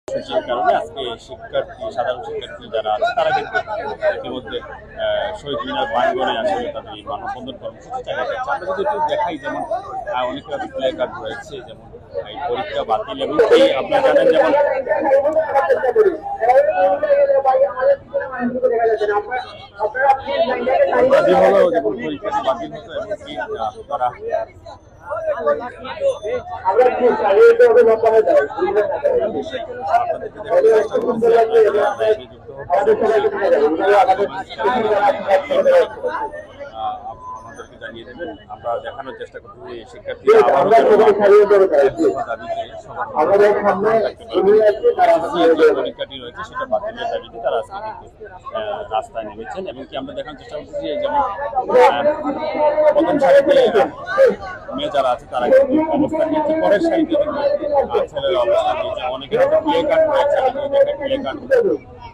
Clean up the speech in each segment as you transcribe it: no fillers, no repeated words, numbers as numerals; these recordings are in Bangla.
সূচির কারণে আজকে সাধারণ শিক্ষার্থী যারা আছে তারা কিন্তু ইতিমধ্যে শহীদ মিনার প্রাঙ্গণে আসলে তাদের এই মানববন্ধন কর্মসূচি চালিয়ে যাচ্ছে। আমরা যদি একটু দেখাই, যেমন অনেক প্লে কার্ড রয়েছে, যেমন এই পরীক্ষা বাতিল এবং আপনারা জানেন যেমন হলো যেমন পরীক্ষাটি বাতিল হতো এবং কি তারা আমাদেরকে জানিয়ে দেবেন। আমরা দেখানোর চেষ্টা করছি যে শিক্ষার্থীরা পরীক্ষাটি রয়েছে সেটা বাতিলের দাবিতে তারা আজকে কিন্তু রাস্তায় নেমেছেন এবং কি আমরা দেখানোর চেষ্টা করছি যে যেমন প্রথম সারিতে মেয়ে যারা আছে তারা কিন্তু অবস্থান নিয়েছে, পরের সারিতে কিন্তু ছেলেরা অবস্থান নিয়েছে। অনেকের হাতে প্লে কার্ড রয়েছে, প্লে কার্ড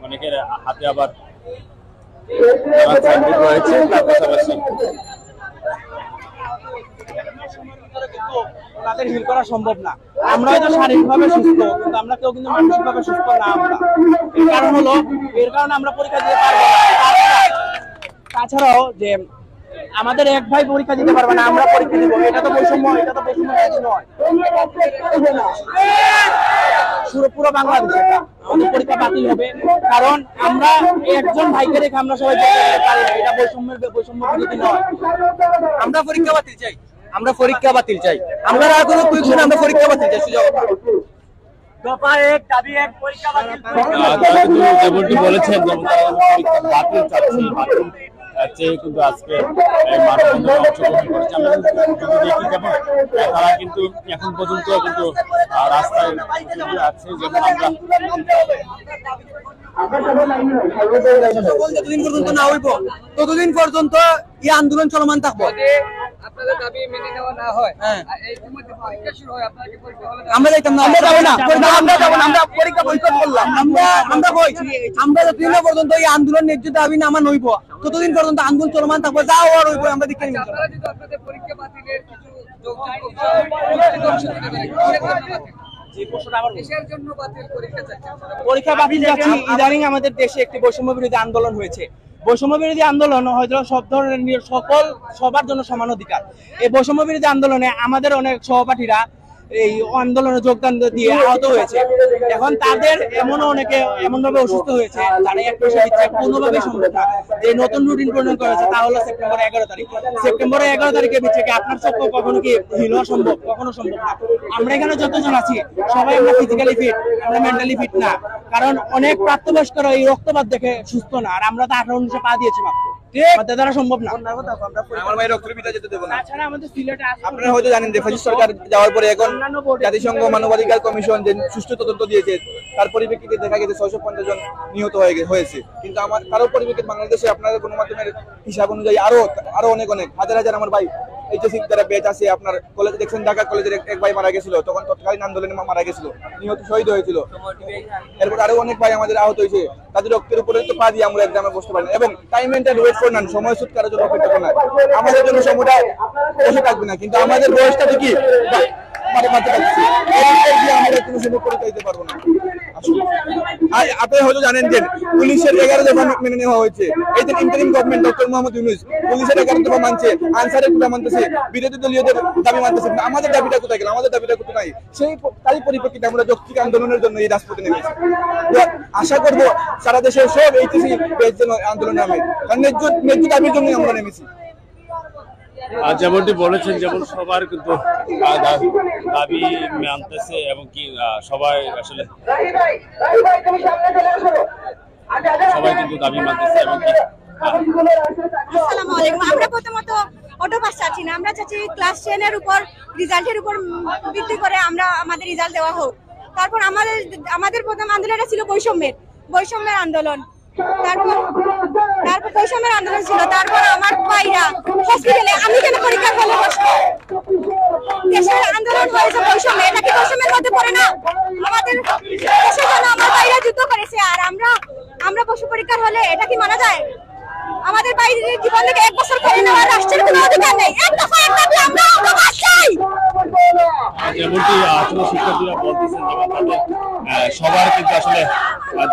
অনেকের হাতে আবার রয়েছে। তার পাশাপাশি তাদের হিল করা সম্ভব না। আমরা হয়তো শারীরিকভাবে সুস্থ, কিন্তু আমরা কেউ কিন্তু মানসিকভাবে সুস্থ না। আমরা এর কারণে আমরা পরীক্ষা দিতে পারবো না। তাছাড়াও যে আমাদের এক ভাই পরীক্ষা দিতে পারবে না, আমরা পরীক্ষা দিব, এটা তো বৈষম্য নয়। পুরো বাংলাদেশে আমাদের পরীক্ষা বাতিল হবে, কারণ আমরা একজন ভাইকে রেখে আমরা সবাই পারি না। এটা বৈষম্য বিরোধী নয়। আমরা পরীক্ষা বাতিল চাই। আমরা পরীক্ষা বাতিল চাই। আমরা আর কোনো কুইকশন, আমরা পরীক্ষা বাতিল চাই। যেমনটি বলেছেন, যেমন তারা পরীক্ষা বাতিল চাচ্ছে, কিন্তু আজকে মানববন্ধনে অংশগ্রহণ করেছে। আমরা যদি দেখি যেমন তারা কিন্তু এখন পর্যন্ত কিন্তু রাস্তায় আছে, যেমন যতদিন পর্যন্ত না হইব ততদিন পর্যন্ত এই আন্দোলন চলমান থাকবো। আপনাদের দাবি মেনে নেওয়া না হয়, এই মুহূর্তে পরীক্ষা শুরু হয়, আপনারা কি পরীক্ষা হলে আমরা যাইতাম না, আমরা যাব না, আমরা পরীক্ষা বয়কট করলাম। আমরা কইছি আমরা যতদিন পর্যন্ত এই আন্দোলন ন্যায্য দাবি না আমার নইব ততদিন পর্যন্ত আন্দোলন চলমান থাকবো। যাও আর হইব, আমরা দেখে নিব। আপনারা যদি আপনাদের পরীক্ষা বাতিলের কিছু পরীক্ষা বাতিল যাচ্ছি। ইদানিং আমাদের দেশে একটি বৈষম্য বিরোধী আন্দোলন হয়েছে। বৈষম্য বিরোধী আন্দোলন হয়তো সব ধরনের সবার জন্য সমান অধিকার। এই বৈষম্য বিরোধী আন্দোলনে আমাদের অনেক সহপাঠীরা এই আন্দোলনে যোগদান দিয়ে আহত হয়েছে। এখন তাদের অনেকে এমন ভাবে অসুস্থ হয়েছে যারা এক পয়সা দিচ্ছে কোনোভাবে সম্ভব না। যে নতুন রুটিন প্রণয়ন করেছে তা হলো সেপ্টেম্বরের 11 তারিখ। সেপ্টেম্বরের 11 তারিখে দিচ্ছে কি আপনার চক্ষু কখনো কি হিল হওয়া সম্ভব? কখনো সম্ভব না। আমরা এখানে যতজন আছি সবাই আমরা ফিজিক্যালি ফিট, আমরা মেন্টালি ফিট না। কারণ অনেক প্রাপ্তবয়স্করা এই রক্তপাত দেখে সুস্থ না, আর আমরা তো 18-19 পা দিয়েছি মাত্র। আমাদের দ্বারা সম্ভব না। আমার ভাই রক্তের পিতা যেতে দেব না। তাছাড়া আমাদের সিলেটে আপনারা হয়তো জানেন যে ফ্যাসিস্ট সরকার যাওয়ার পরে এখন জাতিসংঘ মানবাধিকার কমিশন যে সুষ্ঠু তদন্ত দিয়েছে, তার পরিপ্রেক্ষিতে দেখা গেছে 650 জন নিহত হয়েছে। কিন্তু তারও পরিপ্রেক্ষিতে বাংলাদেশে আপনাদের গণমাধ্যমের হিসাব অনুযায়ী আরো অনেক হাজার হাজার আমার ভাই এইচএসসি যারা ব্যাচ আছে, আপনার কলেজে দেখছেন ঢাকা কলেজের এক ভাই মারা গেছিল, তখন তৎকালীন আন্দোলনে মারা গেছিল, নিহত শহীদ হয়েছিল। এরপর আরো অনেক ভাই আমাদের আহত হয়েছে। তাদের রক্তের উপরে তো পা দিয়ে আমরা এক্সামে বসতে পারি না। এবং টাইম এন্ড ওয়েট করে নেন, সময় সুদ কারোর জন্য অপেক্ষা করে না। আমাদের জন্য সময়টা বসে থাকবে না, কিন্তু আমাদের বয়সটা কি আমরা কোনো সময় পরীক্ষা দিতে পারবো না। আপনারা হয়তো জানেন যে পুলিশের 11 দফা মেনে নেওয়া হয়েছে। এই যে interim government doctor Mohammad Yunus পুলিশের 11 দফা মানছে, আনসারের কথা মানতেছে, বিরোধী দলীয়দের দাবি মানতেছে। আমাদের দাবিটা কোথায় গেল? আমাদের দাবিটা কোথায় নাই? তারই পরিপ্রেক্ষিতে আমরা যৌক্তিক আন্দোলনের জন্য এই রাজপথে নেমেছি। আশা করবো সারা দেশের সব এইচএসসি ব্যাচ যেন আন্দোলন নামে, কারণ ন্যায্য দাবির জন্যই আমরা নেমেছি। যেমনটি বলেছেন, যেমন সবার কিন্তু দাবি মানতেছে এবং কি সবাই আসলে সবাই কিন্তু দাবি মানতেছে এবং কি। আসসালামু আলাইকুম। আমরা প্রথমত অটো পাস চাচ্ছি না, আমরা চাচ্ছি ক্লাস 10 এর উপর রেজাল্টের উপর ভিত্তি করে আমাদের রেজাল্ট দেওয়া হোক। তারপর আমাদের প্রথম আন্দোলনটা ছিল বৈষম্যের আন্দোলন। তারপর বৈষম্যের আন্দোলন ছিল। তারপর আমার ভাইরা হসপিটালে, আমি কেন পরীক্ষার হলে বসবো? দেশের আন্দোলন হয়েছে বৈষম্য, এটা কি বৈষম্যের মধ্যে পড়ে না? আমাদের দেশের জন্য আমার ভাইরা যুদ্ধ করেছে, আর আমরা বসু পরীক্ষার হলে এটা কি মানা যায়? আমাদের বাইরের জীবন থেকে 1 বছর করে নেওয়ার রাষ্ট্রের কোনো অধিকার নেই। এক দফা আমরা চাই। যেমনটি আসলে শিক্ষার্থীরা বলতেছেন যে তাদের সবার কিন্তু আসলে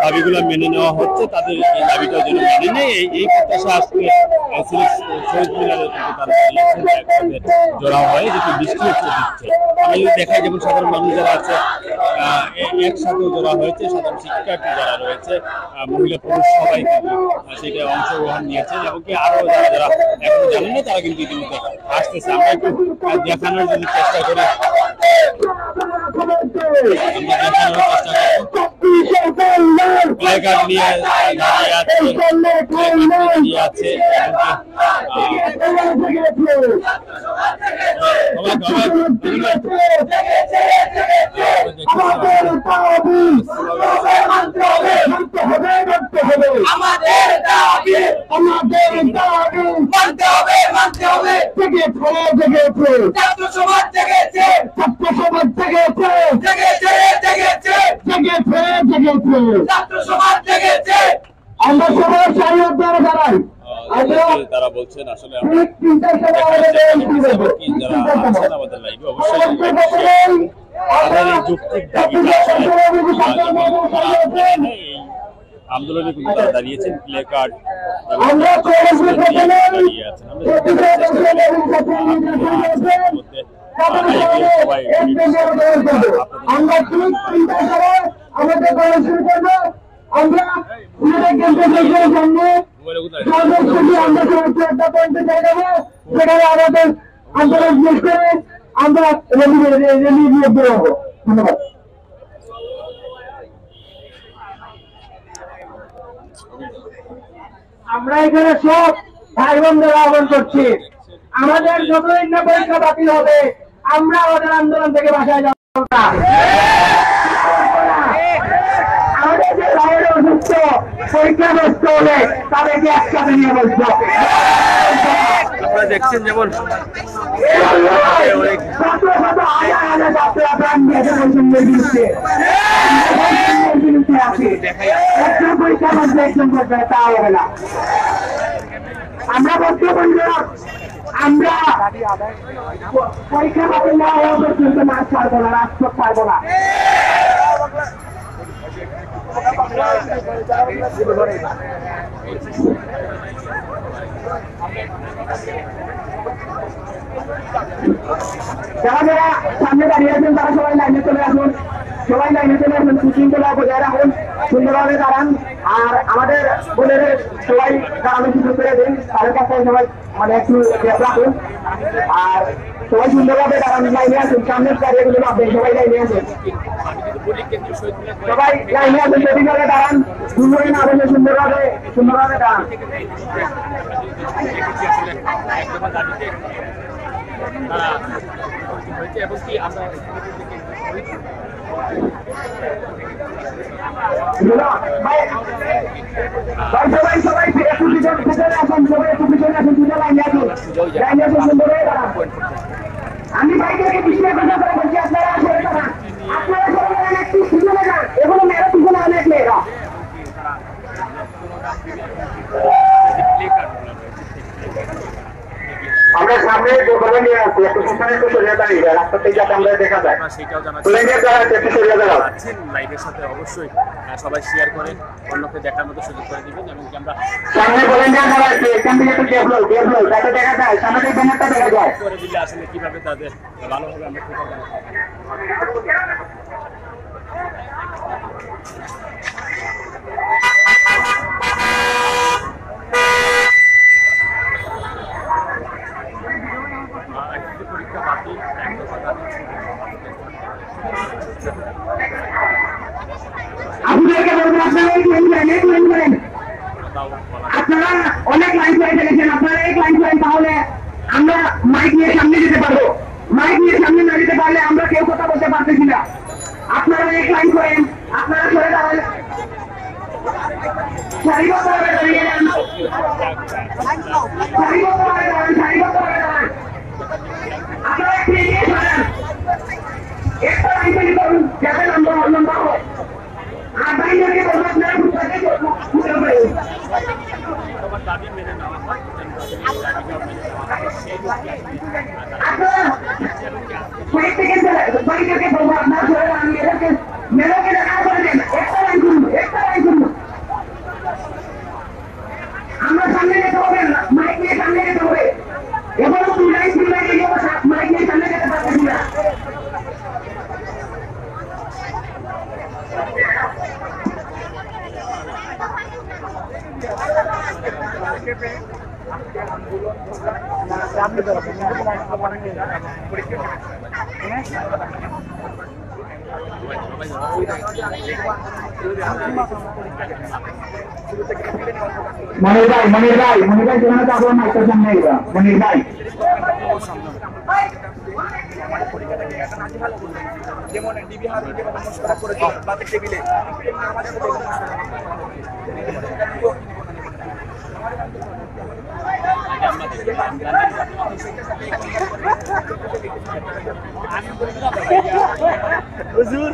দাবিগুলো মেনে নেওয়া হচ্ছে, তাদের এই দাবিটা যেন মেনে নেয় এই প্রত্যাশা আজকে শহীদ মিনারে কিন্তু তারা একসাথে জড়া হয়, যেটি বৃষ্টি হচ্ছে দিচ্ছে। আমরা যদি দেখাই যেমন সাধারণ মানুষ যারা আছে একসাথেও জড়া হয়েছে, সাধারণ শিক্ষার্থী যারা রয়েছে মহিলা পুরুষ সবাই কিন্তু সেটা অংশগ্রহণ নিয়েছেন, এবং কি আরো যারা যারা এখন জানেন না তারা কিন্তু ইতিমধ্যে আসতেছে। আমরা একটু দেখানোর জন্য চেষ্টা করি, প্লেকার্ড নিয়ে দাঁড়িয়ে আছে আমাদের দাবি মানতে হবে জেগেছে ছাত্র সমাজ জেগেছে ছাত্র সমাজ জেগেছে আমরা সবাই সাহিত্যের দাঁড়াই। তারা বলছেন আসলে যারা আছেন আমাদের লাইভে অবশ্যই যৌক্তিক দাবিটা আন্দোলনে কিন্তু তারা দাঁড়িয়েছেন, প্লে কার্ড দাঁড়িয়ে আছেন। ধন্যবাদ। আমরা এখানে সব ভাই বোনদের আহ্বান করছি, আমাদের যতদিন না পরীক্ষা বাতিল হবে আমরা আমাদের আন্দোলন থেকে বাসায় যাব না। আমাদের যে ভাইয়ের অসুস্থ পরীক্ষা নষ্ট হলে তাদেরকে একসাথে নিয়ে বসবো। আপনারা দেখছেন যেমন আমরা বলতে বলবো আমরা পরীক্ষা বাতিল না হওয়া পর্যন্ত মাছ ছাড়বো না, রাজপথ ছাড়বো না। যারা যারা সামনে দাঁড়িয়ে আছেন তারা সবাই লাইনে চলে আসুন, সবাই লাইনে চলে আসুন, সুশৃঙ্খলা বজায় রাখুন, সুন্দরভাবে দাঁড়ান। আর আমাদের বোনের সবাই দাঁড়ানো সুযোগ করে দিন, তাদের কাছে সবাই মানে একটু রাখুন। আর সবাই সুন্দরভাবে দাঁড়ান, লাইনে আসুন, সামনের গাড়িগুলো আপনি সবাই লাইনে আসুন, সবাই লাইনে আসুন, সঠিকভাবে দাঁড়ান, সুন্দর না বসে সুন্দরভাবে দাঁড়ান। এবং কি আমরা সবাই একটু পিছনে আসুন, সবাই একটু পিছনে আসুন, লাইনে আসুন, লাইনে আসুন, সুন্দর হয়ে দাঁড়ান। আমি ভাইদেরকে বিশ্বাস করে বলছি আপনারা আসলে দাঁড়ান, আপনারা সবাই একটু পিছনে যান, এগুলো মেয়েরা পিছনে অনেক মেয়েরা। আমরা সামনে যেভাবে নিয়ে আসছি একটু পিছনে একটু সরিয়ে দাঁড়িয়ে রাস্তা থেকে যাতে আমরা দেখা যায় সেটাও লাইভের সাথে অবশ্যই সবাই শেয়ার করে অন্যকে দেখার মতো সুযোগ করে দিবেন, এবং আমরা সামনে ভলেন্টিয়ার যারা আছে এখান থেকে একটু ডেভেলপ যাতে দেখা যায়, সামনে ব্যানারটা দেখা যায় করে দিলে আসলে কিভাবে তাদের ভালোভাবে আমরা পরীক্ষা বাতিল আপনাদেরকে বলবো আপনারা আপনারা অনেক লাইন করে ফেলেছেন, আপনারা এক লাইন করেন, তাহলে আমরা মাইক নিয়ে সামনে যেতে পারবো। মাইক নিয়ে সামনে না যেতে পারলে আমরা কেউ কথা বলতে পারতেছি না। আপনারা এক লাইন করেন, আপনারা সরে দাঁড়ান, সারিবদ্ধভাবে দাঁড়িয়ে যান, সারিবদ্ধভাবে দাঁড়ান, সারিবদ্ধভাবে দাঁড়ান। আপনারা একটু এগিয়ে সরেন, একটা লাইন তৈরি করুন যাতে লম্বা হয়। আর বাইরে বলবো আপনারা দাবি মেনে নেওয়া হয়। আপনারা মনির ভাই যেখানে যাবো না একটা সামনে গেলাম মনির ভাই যেমন ডিবি হাবিকে নমস্কার করেছে বাতের টেবিলে হুজুর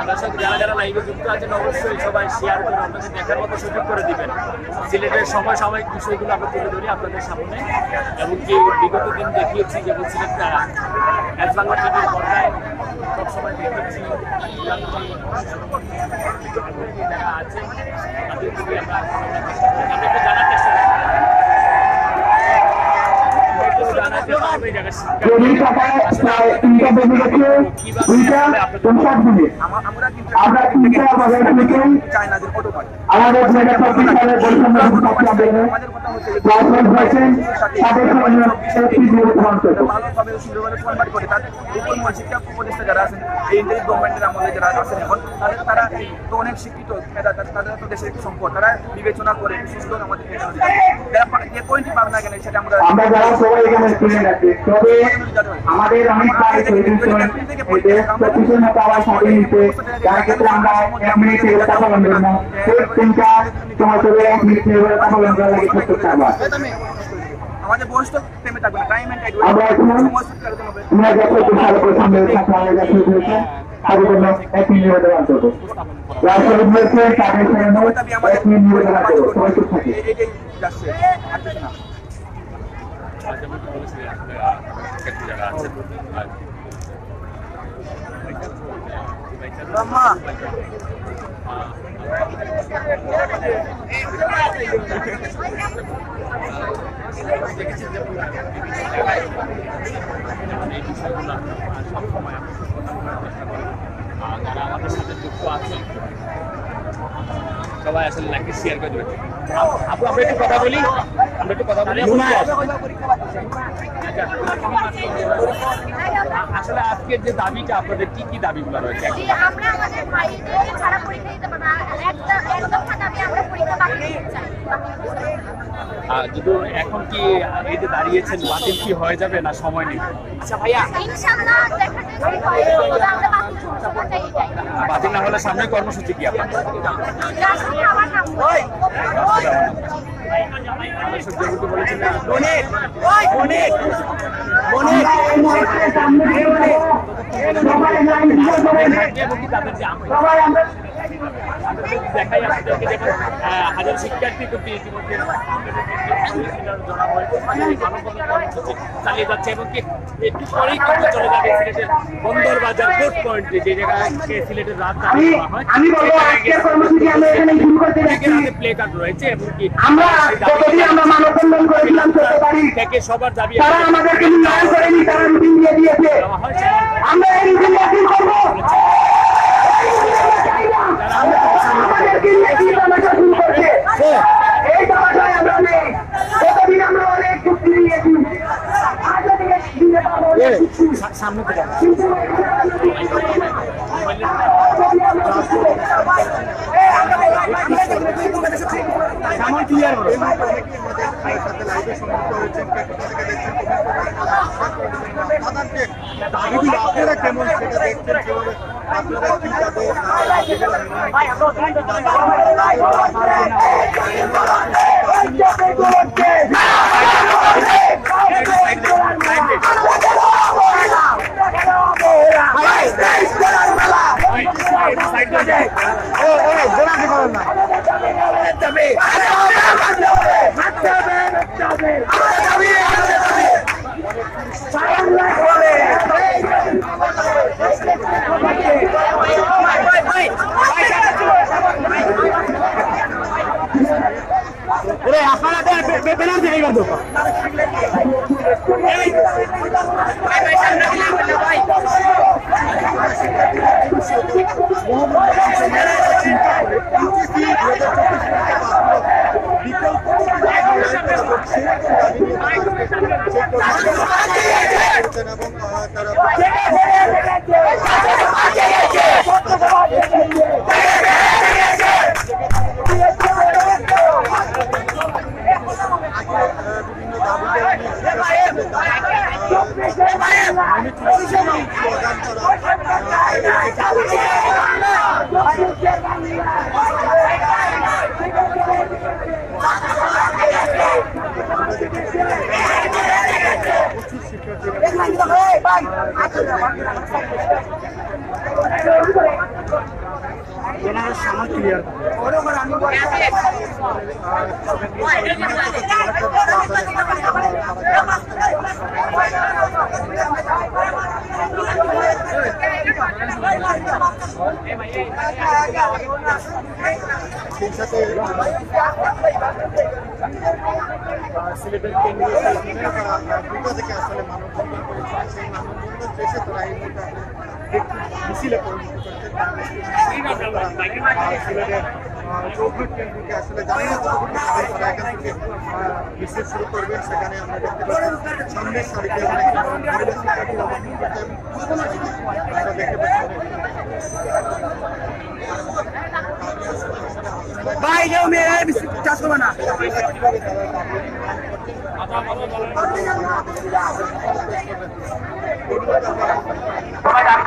দর্শক যারা যারা লাইভে যুক্ত আছেন অবশ্যই সবাই শেয়ার করে আপনাদের দেখার মতো সুযোগ করে দিবেন। সিলেটের সমসাময়িক বিষয়গুলো আমরা তুলে ধরি আপনাদের সামনে, এবং কি বিগত দিন দেখিয়েছি যে সিলেট এস বাংলা টিভির পর্দায় সবসময় দেখিয়েছি যারা আছেন তাদের থেকে আমরা একটু জানার চেষ্টা করি। জমির টাকায় প্রায় 3টা বেজে গেছে 2:59 আমরা 3টা বাজার থেকে আমাদের 2024 সালের বৈষম্য ছাত্র আন্দোলনে রাজপথ হয়েছেন তাদের সঙ্গে একটি নির্বাচন করতে ভালোভাবে সুন্দরভাবে কনভার্ট করে তার উপর শিক্ষা উপদেষ্টা যারা আছেন এই ইন্টারিম গভর্নমেন্টের আমলে যারা আছেন এখন তারা তো অনেক শিক্ষিত তাদের তো দেশের একটি সম্পদ, তারা বিবেচনা করে সুন্দর আমাদের যে পয়েন্টই পাবে না কেন সেটা আমরা যারা সবাই এখানে স্টুডেন্ট আছে, তবে আমাদের অনেক কাজ প্রতিষ্ঠান আবার স্বাধীন নিতে যার ক্ষেত্রে আমরা 1 মিনিট এগুলো কথা বলবো না, ঠিক 3টা সময় চলে 1 মিনিট এগুলো কথা বলবো লাগে সত্তর টাকা আমাদের বয়স তো থেমে থাকবে না, টাইম এন্ড আমরা এখন তোমরা যত ভালো করে সামনে থাকতে আমাদের কাছে হয়েছে তাদের জন্য 1 মিনিট নিবেদন করবো রাষ্ট্রপতি হয়েছে তাদের জন্য 1 মিনিট নিবেদন করবো সবাই চুপ থাকে এটাই যাচ্ছে আসছে না যারা আছেন ব্রহ্মা দেখেছি যে এই বিষয়গুলো সবসময় আমরা কথা বলার চেষ্টা করি। যারা আমাদের সাথে যুক্ত আছেন সবাই আসলে লাইকটা শেয়ার করে দেবেন। আপু আমরা একটু কথা বলি, আসলে আজকের যে দাবিটা আপনাদের কি কি দাবিগুলো রয়েছে? আমরা আমাদের ভাইদেরকে ছাড়া পরীক্ষা দিতে পারবো না, একদম দাবি আমরা পরীক্ষা বাতিল করতে চাই। যদি এখন কি এই যে দাঁড়িয়েছেন বাতিল কি হয়ে যাবে না সময় নেই? আচ্ছা ভাইয়া, ইনশাআল্লাহ দেখা যাবে হয় আমরা বাতিল করতে চাই। বাতিল না হলে সামনে কর্মসূচি কি আপনার? রাষ্ট্রপতি আমার নাম দেখাই আপনাদেরকে দেখুন হাজার শিক্ষার্থী কিন্তু ইতিমধ্যে চালিয়ে যাচ্ছে, এবং কি একটু পরেই কিন্তু চলে যাবে সিলেটের বন্দর বাজার কোর্ট পয়েন্টে, যে জায়গাকে সিলেটের রাত প্লে কার্ড রয়েছে, এবং কি থেকে সবার দাবি আমাদেরকে নির্ণয় করেনি, তারা রুটিন দিয়ে দিয়েছে, আমরা এই রুটিন বাতিল করবো। এই তামাশায় আমরা নেই, কতদিন আমরা অনেক চুক্তি দিয়েছি, সামনে থেকে আপনারা কেমন সেটা দেখছেন, আপনারা সিলেটের কেন্দ্রীয় দুটো থেকে আসলে মানববন্ধন করেছিলেন সেই মানববন্ধন শেষে তারা এই মুহূর্তে মিছিলে পরিণত করতে সিলেটের চৌধুরী কেন্দ্রকে আসলে জানি না কতটুকু তারা এখান থেকে মিছিল শুরু করবেন। সেখানে আমরা দেখতে পাচ্ছি সামনের সারিতে অনেক মহিলা শিক্ষার্থীরা অবস্থান করছেন। আমরা দেখতে পাচ্ছি ভাই কেউ মেয়েরা চাষ করবে না।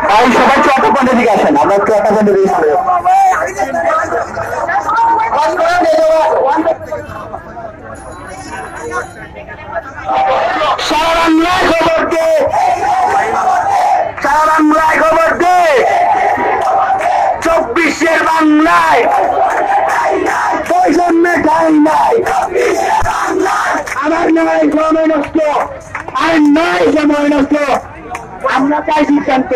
ভাই সবাই চুয়াত্তর পয়েন্টের দিকে আসেন, আমরা চুয়াত্তর পয়েন্টের দিকে সারা বাংলায় খবর দে, সারা বাংলায় খবর দে, 24-এর বাংলায় বৈষম্যে ঠাই নাই। আমার নয় সময় নষ্ট, আর নয় সময় নষ্ট, আমরা চাই সিদ্ধান্ত।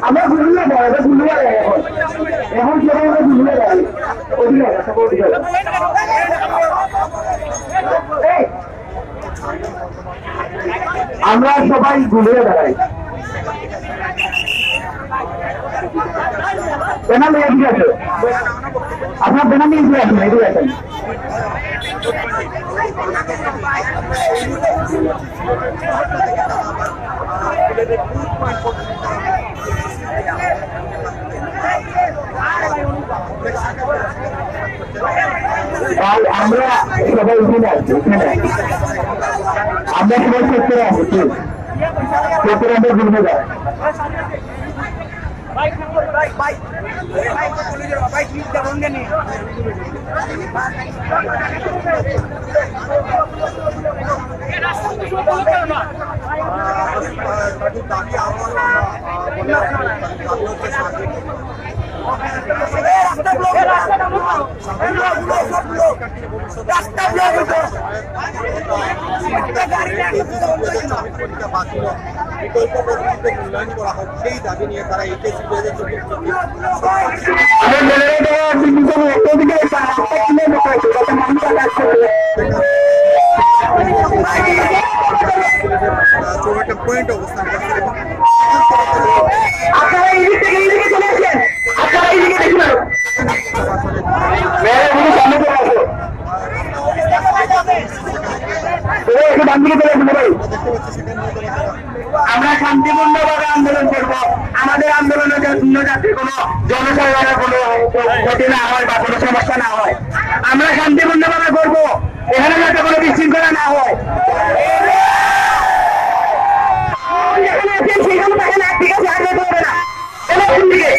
আমরা বুঝলে এখন আমরা সবাই ঘুরে দাঁড়াই। বেনামি এদিকে আছে, আপনার বেনামি এদিকে আছেন, এদিকে আছেন। আমরা সবাই এখানে আছি, আমরা সবাই সেক্টরে আছি, সেক্টরে আমরা ঘুরবে যাই। বিকল্প পদ্ধতিতে মূল্যায়ন করা হোক সেই দাবি নিয়ে তারা এইচএসসি 2024 চৌরাটা পয়েন্ট অবস্থান করছে এবং আপনারা এই দিক থেকে এই দিকে চলে আসেন, আপনারা এই দিকে দেখুন সামনে চলে আসো, একটু ডান দিকে চলে আসুন ভাই। আমরা শান্তিপূর্ণভাবে আন্দোলন করব, আমাদের আন্দোলনে যাতে কোনো জনসাধারণের কোনো ক্ষতি না হয় বা কোনো সমস্যা না হয়, আমরা শান্তিপূর্ণভাবে করব, এখানে যাতে কোনো বিশৃঙ্খলা না হয়। যেখানে আছেন সেখানে দেখেন, ঠিক আছে, আর যেতে হবে না, চলো ওখান দিকে।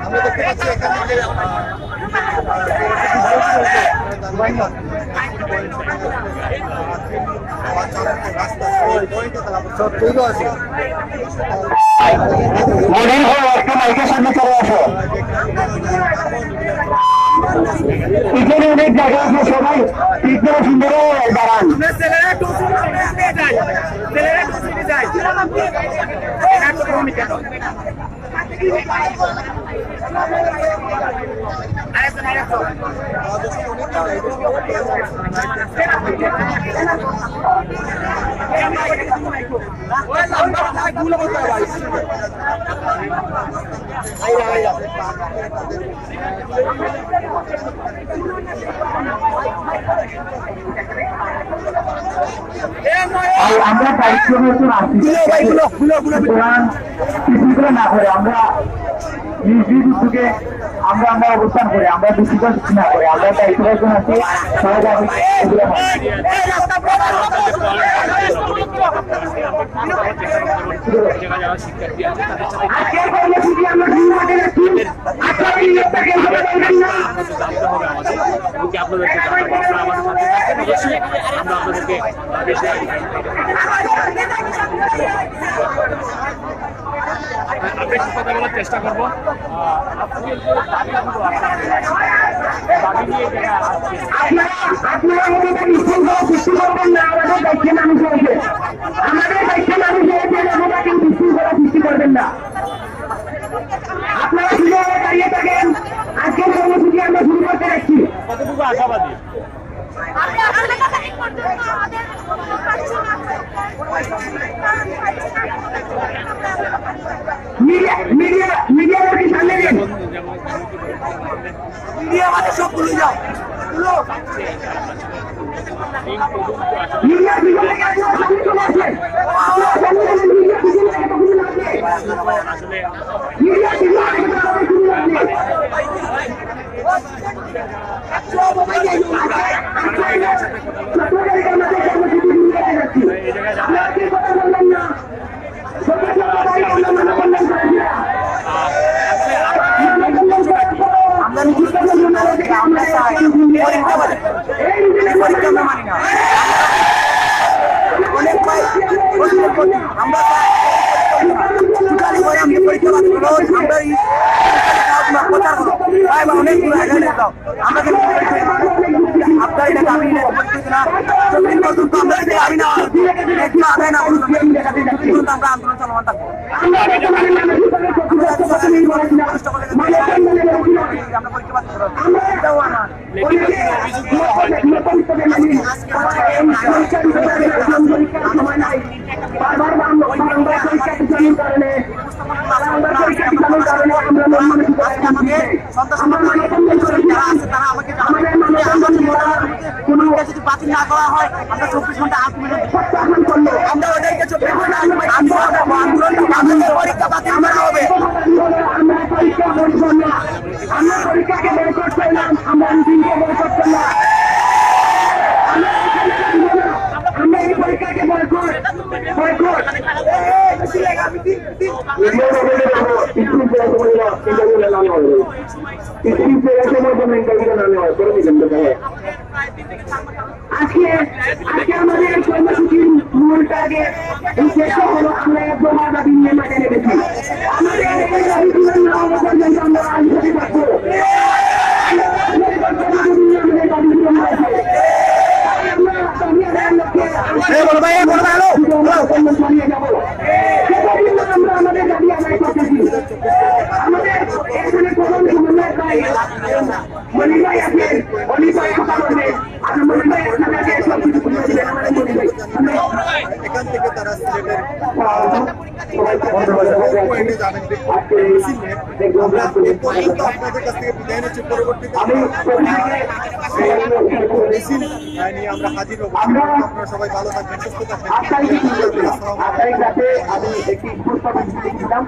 আমরা দেখতে পাচ্ছি এখান থেকে মনির ভাই একটু মাইকের সামনে চলে আসো, এখানে অনেক জায়গা আছে, সবাই ঠিক সুন্দর দাঁড়ান। আমরা দায়িত্ব মতন আসি, কিছুগুলো না করে আমরা নিজ উদ্যোগে আমরা অবস্থান করি, আমরা বেশিরভাগ না করি, আমরা দায়িত্ব মতন আসি, সবাই এগুলো আজকের কর্মসূচি আমরা আপনাদের কথা বলার চেষ্টা করবো। আপনারা আমাদের বিশৃঙ্খলা সৃষ্টি করবেন না, আমাদের দায়িত্বে মানুষ হয়েছে, আমাদের দায়িত্বে মানুষ হয়েছে, আমরা কেউ বিশৃঙ্খলা সৃষ্টি করবেন না। আপনারা কিভাবে দাঁড়িয়ে থাকেন, আজকের কর্মসূচি আমরা শুরু করতে যাচ্ছি। কতটুকু আশাবাদী? আমরা আসলে এই পর্যন্ত আমাদের মিডিয়াকে সামনে দিন, মিডিয়া আমাদের সব ভুলে যাও, মিডিয়া পিছনে গেছে, সামনে চলে আসে, মিডিয়া পিছনে গেছে, মিডিয়া বাতিল না করা হয়, আমরা 24 ঘন্টা আলটিমেটাম প্রত্যাখ্যান করলো, আমরা ওদেরকে 24 ঘন্টা আন্দোলন পরীক্ষা বাতিল করা হবে। আমরা পরীক্ষা করব না, আমরা পরীক্ষাকে বের করতে না, আমরা মিটিংকে বের করতে না, আমরা এই পরীক্ষাকে বয়কট আজকে আমাদের কর্মসূচির মূল টার্গেট উদ্দেশ্য হলো আমরা এক দফা দাবি নিয়ে মাঠে নেমেছি। আমাদের এই দাবি পূরণ না হওয়া পর্যন্ত আমরা রাজনীতি থাকবো। আমরা আমাদের দাবি আদায় করতেছি। আমাদের এখানে প্রধান যাবেন মিছিল নিয়ে। আমরা এই পর্যন্ত আপনাদের কাছ থেকে বিদায় নিচ্ছি। পরবর্তীতে সেই মিছিল নিয়ে আমরা হাজির হবো। আপনারা সবাই ভালো থাকবেন, সুস্থ থাকবেন। আমি একটি প্রস্তাব দিয়েছিলাম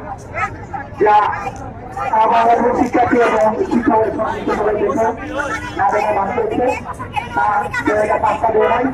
যা আমার শিক্ষার্থী এবং শিক্ষকের সবাই দেখে না দেখে মানুষ তা পাঁচটা দেওয়া হয়।